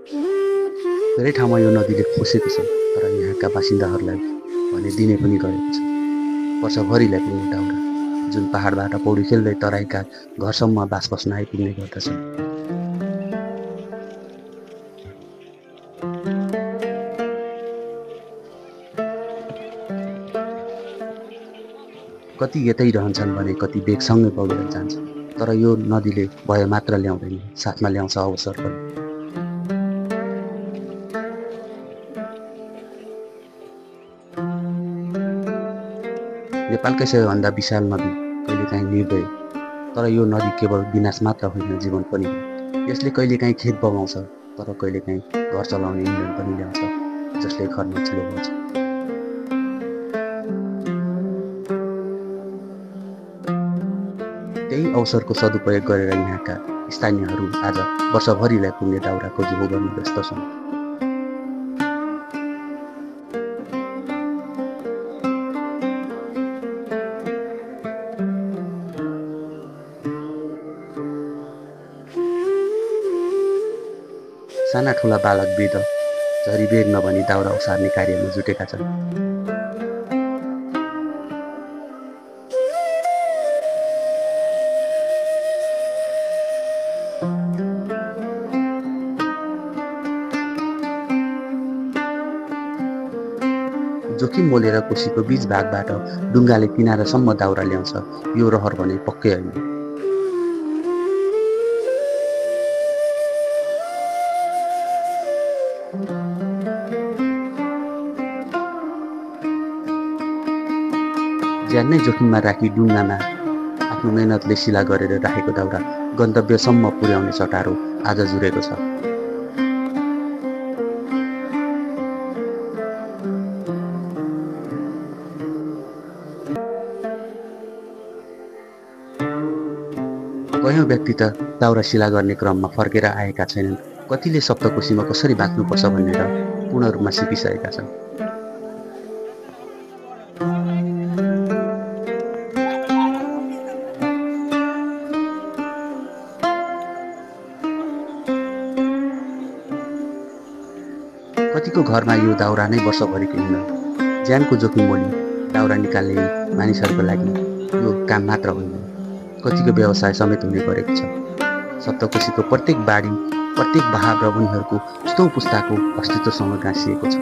धेरै ठाउँमा यो नदीले खोसेको छ, तर यहाँका बासिन्दाहरूलाई भने दिने पनि गरेको छ। वर्षभरिलाई पुग्ने दाउरा, जुन पहाडबाट पौडी खेल्दै तराईका घरसम्म बास बस्न आइपुग्ने गर्दछन्। कति यतै रहन्छन् भने कति बेगसँगै पौडेर जान्छ, तर यो नदीले भय मात्र ल्याउँदैन, साथमा ल्याउँछ अवसर पनि। नेपालकै सबैभन्दा विशाल नदी, कहिलेकाहीँ निर्दय, तर यो नदी केवल विनाश मात्र होइन, जीवन पनि हो। यसले कहिलेकाहीँ खेत बगाउँछ, तर कहिलेकाहीँ घर चलाउने इन्धन पनि ल्याउँछ, जसले घरमा चुलो बाल्छ। त्यही अवसरको सदुपयोग गरेर यहाँका स्थानीयहरू आज वर्षभरिलाई पुग्ने दाउरा खोजिलो गर्न व्यस्त छन्। साना ठुला बालक वृद्ध झरी बेग नभनी दाउरा ओसार्ने कार्यमा जुटेका छन्। जोखिम मोलेर कोसीको बीच भागबाट डुङ्गाले किनारासम्म दाउरा ल्याउँछ, यो रहर भने पक्कै होइन। ज्यान नै जोखिममा राखी डुङ्गामा आफ्नो मेहनतले सिला गरेर राखेको दाउरा गन्तव्यसम्म पुर्याउने चटारो आज जुरेको छ। कयौँ व्यक्ति त दाउरा सिला गर्ने क्रममा फर्केर आएका छैनन्, कतिले सप्तकोशीमा कसरी बाँच्नुपर्छ भनेर पूर्ण रूपमा सिकिसकेका छन्। कतिको घरमा यो दाउरा नै वर्षभरिको इन्धन, ज्यानको जोखिम मोली दाउरा निकाल्ने मानिसहरूको लागि यो काम मात्र होइन, कतिको व्यवसाय समेत हुने गरेको छ। सप्तकोशीको प्रत्येक बाढी, प्रत्येक बहाव र उनीहरूको 100औं पुस्ताको अस्तित्वसँग गाँसिएको छ।